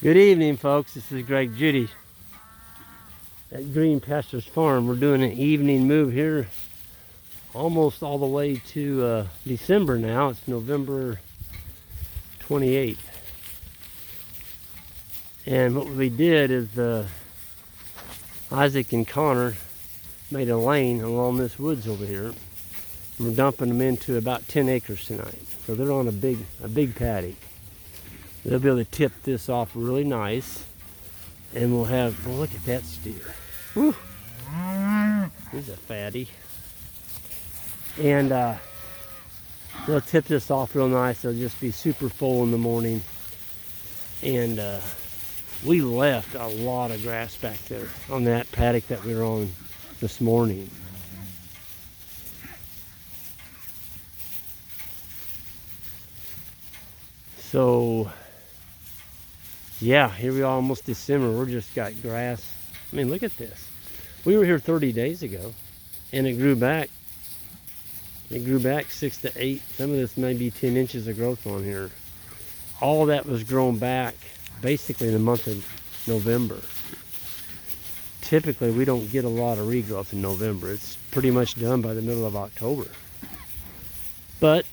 Good evening, folks. This is Greg Judy at Green Pastures Farm. We're doing an evening move here almost all the way to December now. It's November 28th. And what we did is Isaac and Connor made a lane along this woods over here. And we're dumping them into about 10 acres tonight. So they're on a big paddock. They'll be able to tip this off really nice. And we'll have, well, look at that steer. Whew. He's a fatty. And they'll tip this off real nice. They'll just be super full in the morning. And we left a lot of grass back there on that paddock that we were on this morning. So, yeah, here we are almost December. We're just got grass. I mean, look at this. We were here 30 days ago, and it grew back. It grew back 6 to 8. Some of this may be 10 inches of growth on here. All that was grown back basically in the month of November. Typically, we don't get a lot of regrowth in November. It's pretty much done by the middle of October. But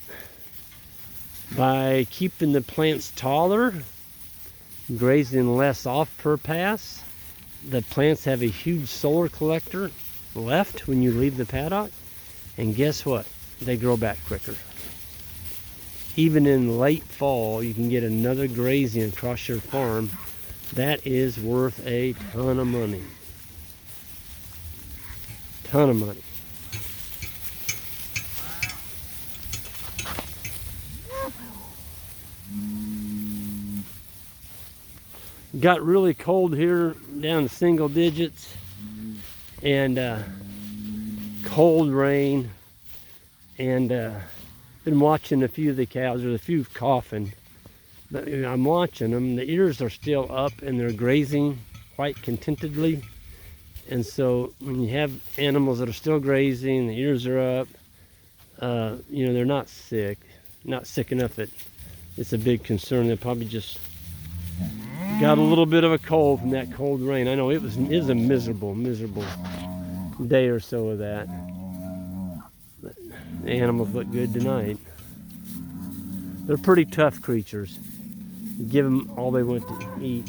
by keeping the plants taller, grazing less off per pass, the plants have a huge solar collector left when you leave the paddock. And guess what? They grow back quicker. Even in late fall, you can get another grazing across your farm. That is worth a ton of money. Ton of money. Got really cold here, down to single digits, and cold rain, and been watching a few of the cows. There's a few coughing, but I'm watching them. The ears are still up and they're grazing quite contentedly. And so when you have animals that are still grazing, the ears are up, you know, they're not sick enough that it's a big concern. They're probably just got a little bit of a cold from that cold rain. I know it was a miserable day or so of that. But the animals look good tonight. They're pretty tough creatures. You give them all they want to eat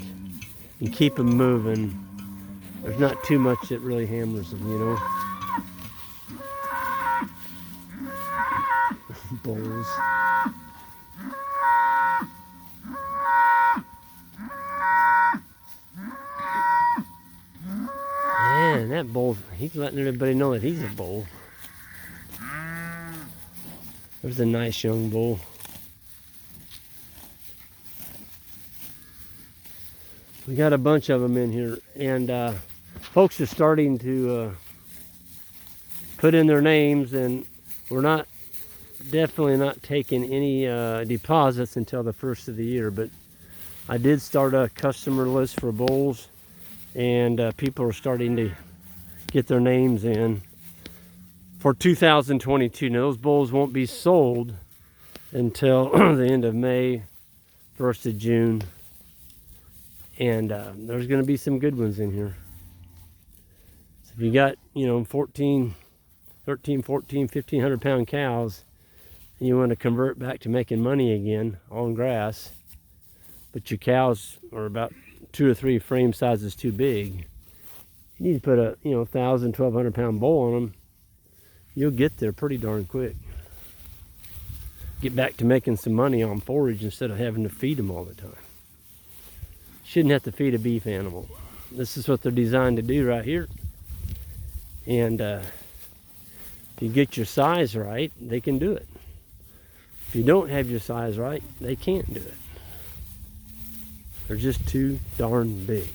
and keep them moving. There's not too much that really hammers them, you know. Bulls. Man, that bull, he's letting everybody know that he's a bull. There's a nice young bull. We got a bunch of them in here, and folks are starting to put in their names, and we're definitely not taking any deposits until the first of the year, but I did start a customer list for bulls, and people are starting to get their names in for 2022. Now, those bulls won't be sold until the end of May, 1st of June, and there's going to be some good ones in here. So if you got, you know, 13, 14, 1,500 pound cows, and you want to convert back to making money again on grass, but your cows are about 2 or 3 frame sizes too big, you need to put a, you know, 1,000, 1,200 pound bull on them. You'll get there pretty darn quick. Get back to making some money on forage instead of having to feed them all the time. Shouldn't have to feed a beef animal. This is what they're designed to do right here. And if you get your size right, they can do it. If you don't have your size right, they can't do it. They're just too darn big.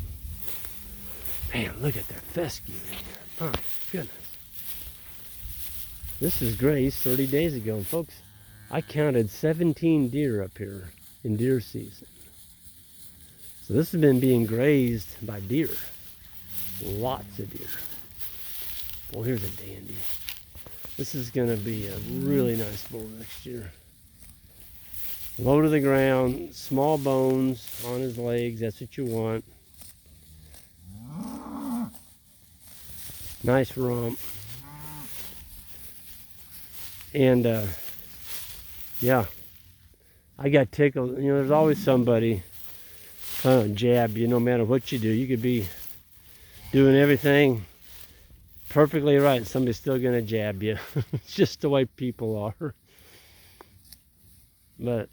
Man, look at that fescue in here. My goodness. This is grazed 30 days ago. And folks, I counted 17 deer up here in deer season. So this has been being grazed by deer. Lots of deer. Well, here's a dandy. This is going to be a really nice bull next year. Low to the ground, small bones on his legs, that's what you want. Nice rump. And yeah, I got tickled. You know, there's always somebody trying to jab you no matter what you do. You could be doing everything perfectly right and somebody's still gonna jab you. It's just the way people are. But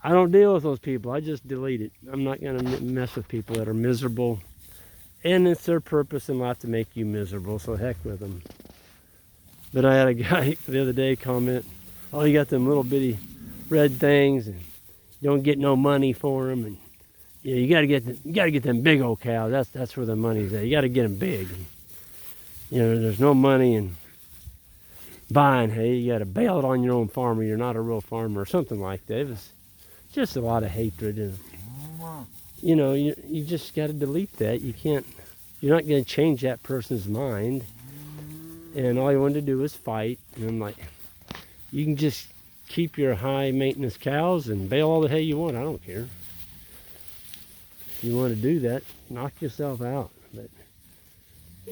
I don't deal with those people. I just delete it. I'm not gonna mess with people that are miserable, and it's their purpose in life to make you miserable, so heck with them. But I had a guy the other day comment, oh, you got them little bitty red things and you don't get no money for them, and yeah, you gotta get them big old cows. That's where the money's at. You gotta get them big. And, you know, there's no money in buying hay. You gotta bail it on your own farm, or you're not a real farmer, or something like that. It was just a lot of hatred, and you know, you just gotta delete that. You're not gonna change that person's mind. And all you wanted to do was fight. And I'm like, you can just keep your high maintenance cows and bale all the hay you want. I don't care. If you want to do that, knock yourself out. But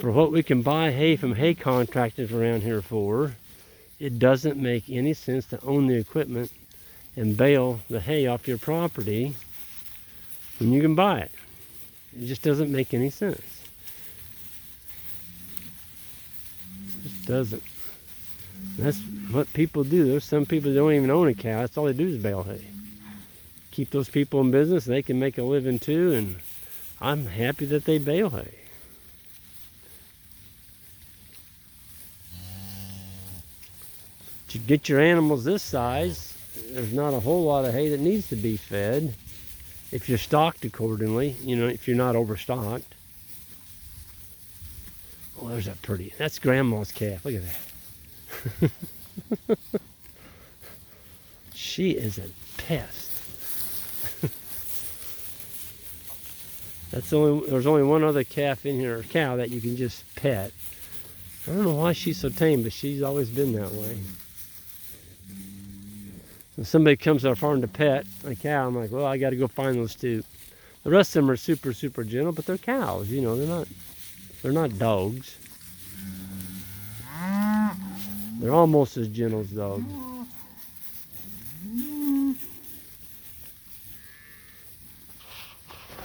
for what we can buy hay from hay contractors around here for, it doesn't make any sense to own the equipment and bale the hay off your property when you can buy it. It just doesn't make any sense. Doesn't. That's what people do. There's some people that don't even own a cow. That's all they do is bale hay. Keep those people in business. They can make a living too, and I'm happy that they bale hay. To get your animals this size, there's not a whole lot of hay that needs to be fed if you're stocked accordingly, you know, if you're not overstocked. Oh, there's that pretty. That's Grandma's calf. Look at that. She is a pest. There's only one other calf in here, or cow, that you can just pet. I don't know why she's so tame, but she's always been that way. If somebody comes to our farm to pet a cow, I'm like, well, I got to go find those two. The rest of them are super, super gentle, but they're cows. You know, they're not dogs. They're almost as gentle as dogs.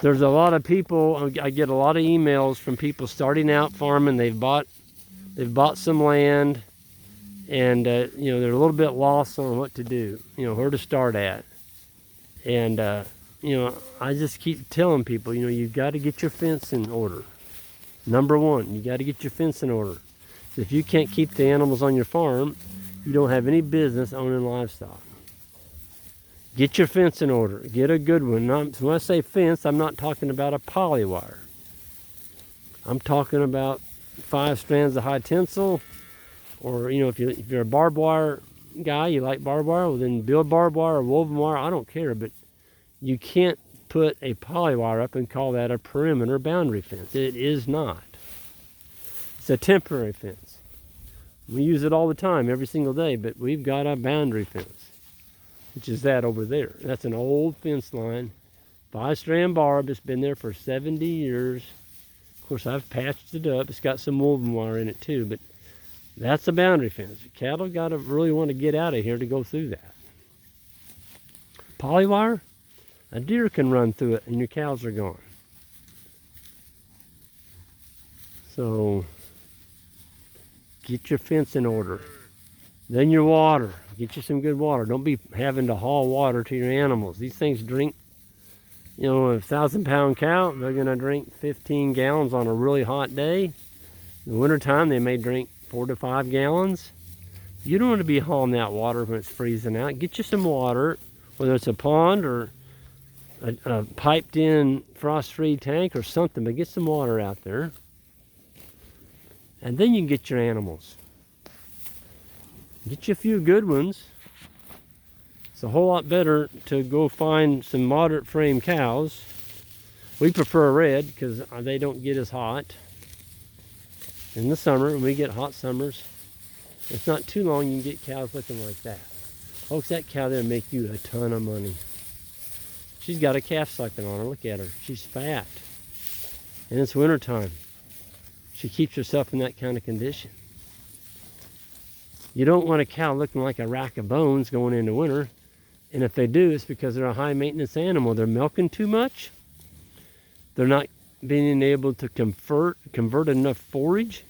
There's a lot of people, I get a lot of emails from people starting out farming. They've bought some land, and you know, they're a little bit lost on what to do, you know, where to start at. And you know, I just keep telling people, you know, you've got to get your fence in order. Number one, you got to get your fence in order. If you can't keep the animals on your farm, you don't have any business owning livestock. Get your fence in order. Get a good one. When I say fence, I'm not talking about a poly wire. I'm talking about 5 strands of high tensile, or you know, if you're a barbed wire guy, you like barbed wire, well then build barbed wire or woven wire. I don't care, but you can't put a poly wire up and call that a perimeter boundary fence. It is not. It's a temporary fence. We use it all the time, every single day, but we've got a boundary fence, which is that over there. That's an old fence line, 5-strand barb. It's been there for 70 years. Of course, I've patched it up. It's got some woven wire in it too, but that's a boundary fence. Cattle got to really want to get out of here to go through that. Poly wire, a deer can run through it and your cows are gone. So get your fence in order. Then your water. Get you some good water. Don't be having to haul water to your animals. These things drink, you know, a 1,000-pound cow, they're going to drink 15 gallons on a really hot day. In the wintertime, they may drink 4 to 5 gallons. You don't want to be hauling that water when it's freezing out. Get you some water, whether it's a pond or a piped-in frost-free tank or something, but get some water out there. And then you can get your animals. Get you a few good ones. It's a whole lot better to go find some moderate frame cows. We prefer red because they don't get as hot in the summer. When we get hot summers, it's not too long you can get cows looking like that. Folks, that cow there make you a ton of money. She's got a calf sucking on her. Look at her. She's fat. And it's wintertime. She keeps herself in that kind of condition. You don't want a cow looking like a rack of bones going into winter. And if they do, it's because they're a high maintenance animal. They're milking too much. They're not being able to convert enough forage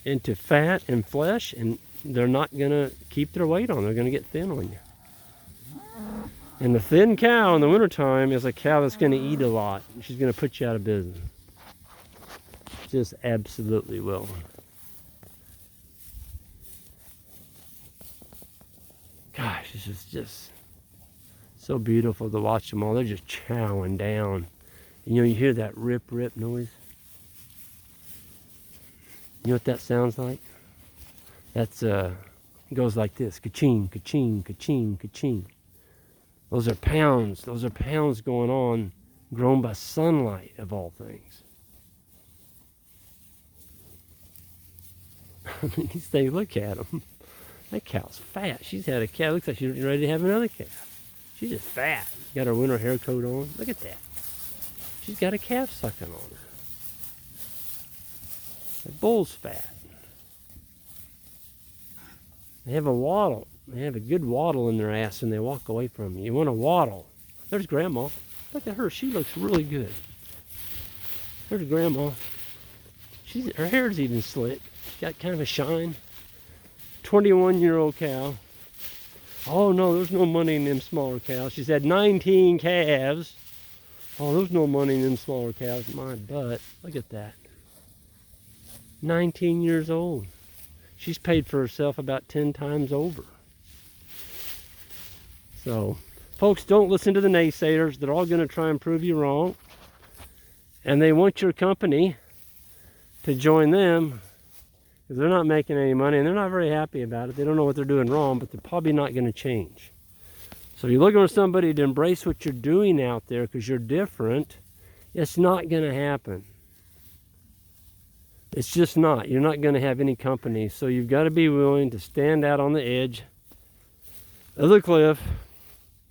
into fat and flesh, and they're not going to keep their weight on. They're going to get thin on you. And the thin cow in the wintertime is a cow that's going to eat a lot. She's going to put you out of business. Just absolutely will. Gosh, this is just so beautiful to watch them all. They're just chowing down. You know, you hear that rip noise? You know what that sounds like? That's, it goes like this. Ka-ching, ka-ching, ka-ching, ka-ching. Those are pounds. Those are pounds going on, grown by sunlight, of all things. I mean, these things, look at them. That cow's fat. She's had a calf. Looks like she's ready to have another calf. She's just fat. Got her winter hair coat on. Look at that. She's got a calf sucking on her. The bull's fat. They have a waddle. They have a good waddle in their ass when they walk away from you. You want a waddle. There's Grandma. Look at her. She looks really good. There's Grandma. Her hair's even slick. She's got kind of a shine. 21-year-old cow. Oh no, there's no money in them smaller cows. She's had 19 calves. Oh, there's no money in them smaller cows. My butt. Look at that. 19 years old. She's paid for herself about 10 times over. So, folks, don't listen to the naysayers. They're all going to try and prove you wrong. And they want your company to join them because they're not making any money and they're not very happy about it. They don't know what they're doing wrong, but they're probably not going to change. So if you're looking for somebody to embrace what you're doing out there because you're different, it's not going to happen. It's just not. You're not going to have any company. So you've got to be willing to stand out on the edge of the cliff,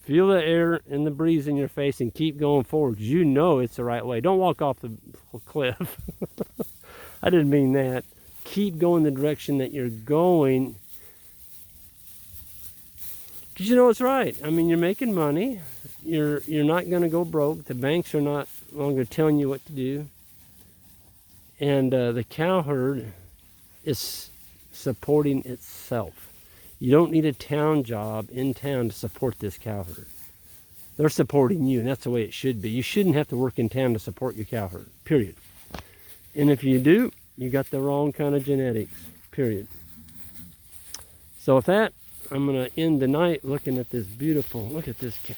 feel the air and the breeze in your face, and keep going forward because you know it's the right way. Don't walk off the cliff. I didn't mean that. Keep going the direction that you're going because you know it's right. I mean, you're making money. You're not going to go broke. The banks are not longer telling you what to do. And the cow herd is supporting itself. You don't need a town job in town to support this cow herd. They're supporting you, and that's the way it should be. You shouldn't have to work in town to support your cow herd, period. And if you do, you got the wrong kind of genetics, period. So with that, I'm going to end the night looking at this beautiful, look at this cow.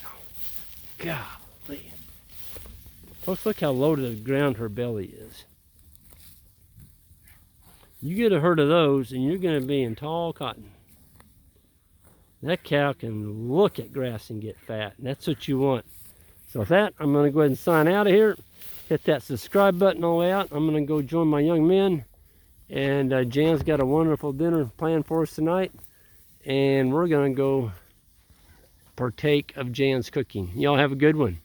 Golly. Folks, look how low to the ground her belly is. You get a herd of those and you're going to be in tall cotton. That cow can look at grass and get fat, and that's what you want. So with that, I'm going to go ahead and sign out of here. Hit that subscribe button all the way out. I'm going to go join my young men. And Jan's got a wonderful dinner planned for us tonight. And we're going to go partake of Jan's cooking. Y'all have a good one.